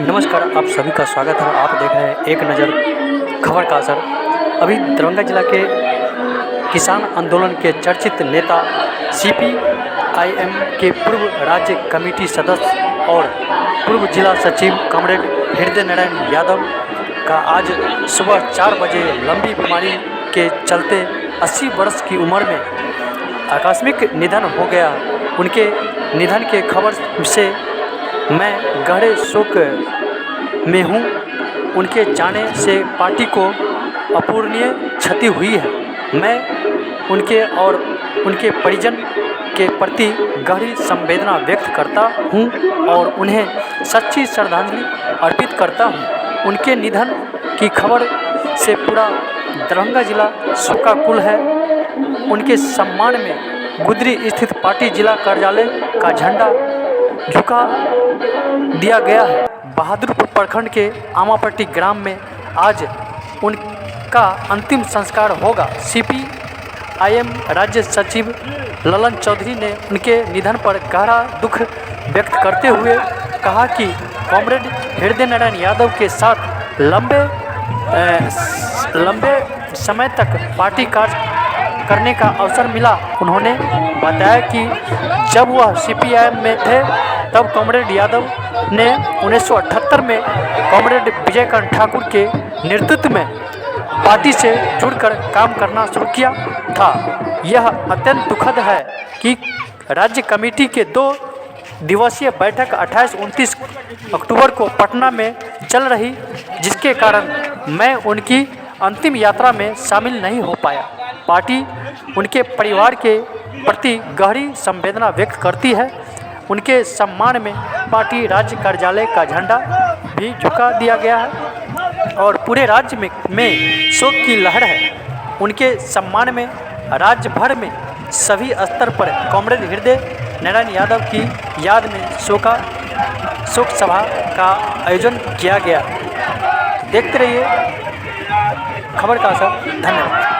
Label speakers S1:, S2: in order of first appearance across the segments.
S1: नमस्कार, आप सभी का स्वागत है। आप देख रहे हैं एक नज़र खबर का असर। अभी दरभंगा जिला के किसान आंदोलन के चर्चित नेता CPIM के पूर्व राज्य कमेटी सदस्य और पूर्व जिला सचिव कॉमरेड हृदय नारायण यादव का आज सुबह 4 बजे लंबी बीमारी के चलते 80 वर्ष की उम्र में आकस्मिक निधन हो गया। उनके निधन के खबर से मैं गहरे शोक में हूँ। उनके जाने से पार्टी को अपूरणीय क्षति हुई है। मैं उनके और उनके परिजन के प्रति गहरी संवेदना व्यक्त करता हूँ और उन्हें सच्ची श्रद्धांजलि अर्पित करता हूँ। उनके निधन की खबर से पूरा दरभंगा जिला शोकाकुल है। उनके सम्मान में गुदरी स्थित पार्टी जिला कार्यालय का झंडा झुका दिया गया है। बहादुरपुर प्रखंड के आमापट्टी ग्राम में आज उनका अंतिम संस्कार होगा। CPIM राज्य सचिव ललन चौधरी ने उनके निधन पर गहरा दुख व्यक्त करते हुए कहा कि कॉमरेड हृदय नारायण यादव के साथ लंबे समय तक पार्टी कार्य करने का अवसर मिला। उन्होंने बताया कि जब वह CPIM में थे तब कॉमरेड यादव ने 1978 में कॉमरेड विजयकांत ठाकुर के नेतृत्व में पार्टी से जुड़कर काम करना शुरू किया था। यह अत्यंत दुखद है कि राज्य कमेटी के 2 दिवसीय बैठक 28-29 अक्टूबर को पटना में चल रही, जिसके कारण मैं उनकी अंतिम यात्रा में शामिल नहीं हो पाया। पार्टी उनके परिवार के प्रति गहरी संवेदना व्यक्त करती है। उनके सम्मान में पार्टी राज्य कार्यालय का झंडा भी झुका दिया गया है और पूरे राज्य में शोक की लहर है। उनके सम्मान में राज्य भर में सभी स्तर पर कॉमरेड हृदय नारायण यादव की याद में शोक सभा का आयोजन किया गया। देखते रहिए खबर का असर। धन्यवाद।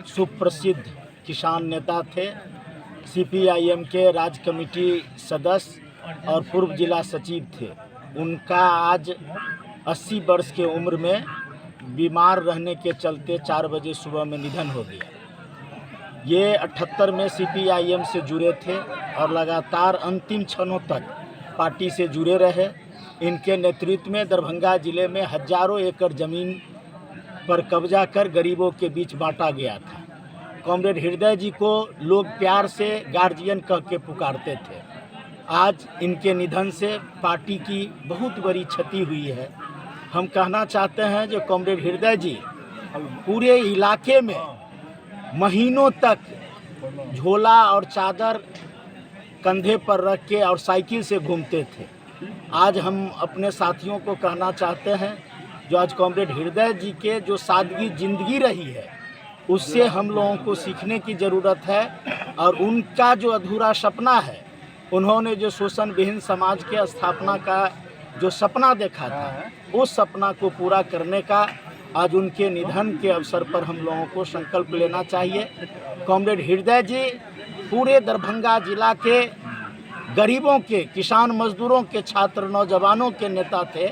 S2: सुप्रसिद्ध किसान नेता थे। CPIM के राज्य कमेटी सदस्य और पूर्व जिला सचिव थे। उनका आज 80 वर्ष के उम्र में बीमार रहने के चलते 4 बजे सुबह में निधन हो गया। ये 78 में CPIM से जुड़े थे और लगातार अंतिम क्षणों तक पार्टी से जुड़े रहे। इनके नेतृत्व में दरभंगा जिले में हजारों एकड़ ज़मीन पर कब्जा कर गरीबों के बीच बांटा गया था। कॉमरेड हृदय जी को लोग प्यार से गार्जियन कह के पुकारते थे। आज इनके निधन से पार्टी की बहुत बड़ी क्षति हुई है। हम कहना चाहते हैं जो कॉमरेड हृदय जी पूरे इलाके में महीनों तक झोला और चादर कंधे पर रख के और साइकिल से घूमते थे। आज हम अपने साथियों को कहना चाहते हैं जो आज कॉमरेड हृदय जी के जो सादगी ज़िंदगी रही है उससे हम लोगों को सीखने की ज़रूरत है। और उनका जो अधूरा सपना है, उन्होंने जो शोषण विहीन समाज के स्थापना का जो सपना देखा था, उस सपना को पूरा करने का आज उनके निधन के अवसर पर हम लोगों को संकल्प लेना चाहिए। कॉमरेड हृदय जी पूरे दरभंगा जिला के गरीबों के, किसान मजदूरों के, छात्र नौजवानों के नेता थे।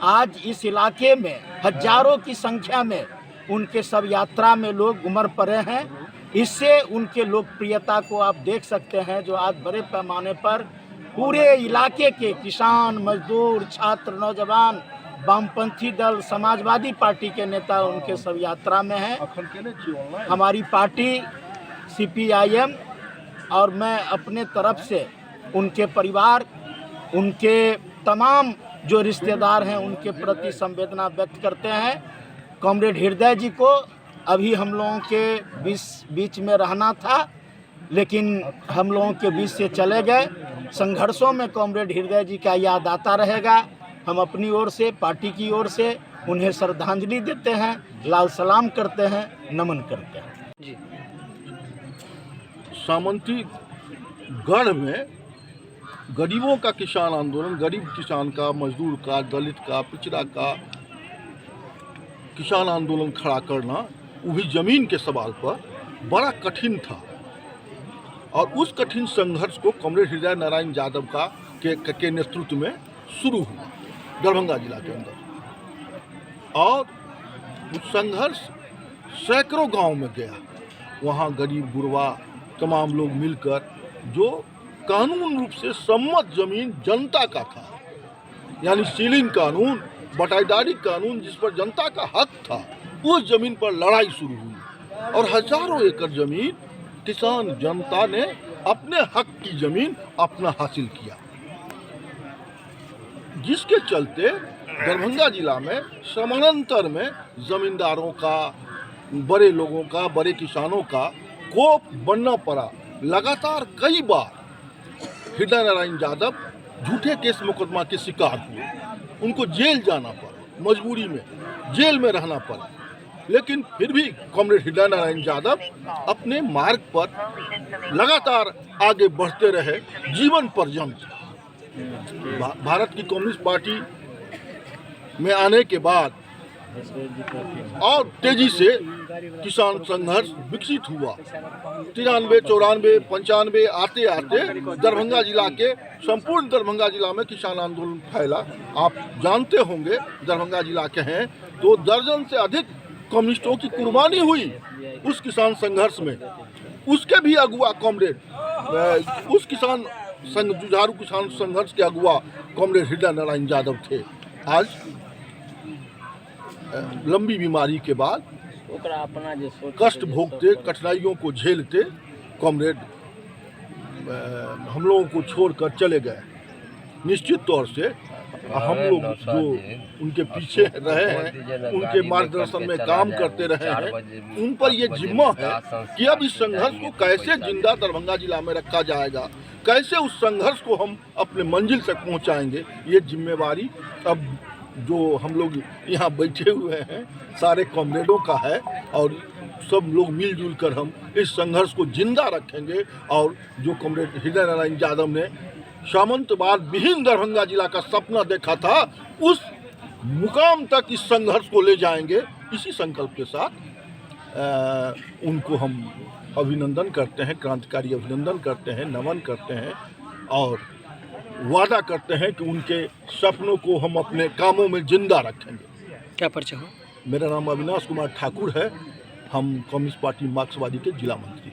S2: आज इस इलाके में हजारों की संख्या में उनके सब यात्रा में लोग उमड़ पड़े हैं। इससे उनके लोकप्रियता को आप देख सकते हैं जो आज बड़े पैमाने पर पूरे इलाके के किसान मजदूर, छात्र, नौजवान, वामपंथी दल, समाजवादी पार्टी के नेता उनके सब यात्रा में हैं। हमारी पार्टी CPIM और मैं अपने तरफ से उनके परिवार, उनके तमाम जो रिश्तेदार हैं उनके प्रति संवेदना व्यक्त करते हैं। कॉमरेड हृदय जी को अभी हम लोगों के बीच में रहना था, लेकिन हम लोगों के बीच से चले गए। संघर्षों में कॉमरेड हृदय जी का याद आता रहेगा। हम अपनी ओर से, पार्टी की ओर से उन्हें श्रद्धांजलि देते हैं, लाल सलाम करते हैं, नमन करते हैं।
S1: जी,
S3: सामंती गढ़ में गरीबों का किसान आंदोलन, गरीब किसान का, मजदूर का, दलित का, पिछड़ा का किसान आंदोलन खड़ा करना, वो भी ज़मीन के सवाल पर, बड़ा कठिन था। और उस कठिन संघर्ष को कॉमरेड हृदय नारायण यादव के नेतृत्व में शुरू हुआ दरभंगा जिला के अंदर। और उस संघर्ष सैकड़ों गांव में गया। वहाँ गरीब गुरबा तमाम लोग मिलकर, जो कानून रूप से सम्मत जमीन जनता का था, यानी सीलिंग कानून, बटाईदारी कानून, जिस पर जनता का हक था, उस जमीन पर लड़ाई शुरू हुई। और हजारों एकड़ जमीन किसान जनता ने अपने हक की जमीन अपना हासिल किया, जिसके चलते दरभंगा जिला में समानांतर में जमींदारों का, बड़े लोगों का, बड़े किसानों का कोप बनना पड़ा। लगातार कई बार हृदय नारायण यादव झूठे केस मुकदमा के शिकार हुए, उनको जेल जाना पड़ा, मजबूरी में जेल में रहना पड़ा। लेकिन फिर भी कॉमरेड हृदय नारायण यादव अपने मार्ग पर लगातार आगे बढ़ते रहे जीवन पर्यंत। भारत की कम्युनिस्ट पार्टी में आने के बाद और तेजी से किसान संघर्ष विकसित हुआ। 93, 94, 95 आते आते दरभंगा जिला के, संपूर्ण दरभंगा जिला में किसान आंदोलन फैला। आप जानते होंगे, दरभंगा जिला के हैं तो दर्जन से अधिक कम्युनिस्टों की कुर्बानी हुई उस किसान संघर्ष में। उसके भी अगुवा कॉमरेड, उस किसान जुझारू किसान संघर्ष के अगुआ कॉमरेड हृदय नारायण यादव थे। आज लंबी बीमारी के बाद कष्ट भोगते, कठिनाइयों को झेलते कॉमरेड हम लोगों को छोड़कर चले गए। निश्चित तौर से हम लोग जो उनके पीछे रहे हैं, उनके मार्गदर्शन में काम करते रहे हैं, उन पर ये जिम्मा है कि अब इस संघर्ष को कैसे जिंदा दरभंगा जिला में रखा जाएगा, कैसे उस संघर्ष को हम अपने मंजिल तक पहुंचाएंगे। ये जिम्मेवारी अब जो हम लोग यहाँ बैठे हुए हैं सारे कॉमरेडों का है, और सब लोग मिलजुल कर हम इस संघर्ष को जिंदा रखेंगे। और जो कॉमरेड हृदय नारायण यादव ने सामंतवाद विहीन दरभंगा जिला का सपना देखा था, उस मुकाम तक इस संघर्ष को ले जाएंगे। इसी संकल्प के साथ उनको हम अभिनंदन करते हैं, क्रांतिकारी अभिनंदन करते हैं, नमन करते हैं और वादा करते हैं कि उनके सपनों को हम अपने कामों में जिंदा रखेंगे।
S1: क्या परिचय हो?
S3: मेरा नाम अविनाश कुमार ठाकुर है। हम कम्युनिस्ट पार्टी मार्क्सवादी के जिला मंत्री।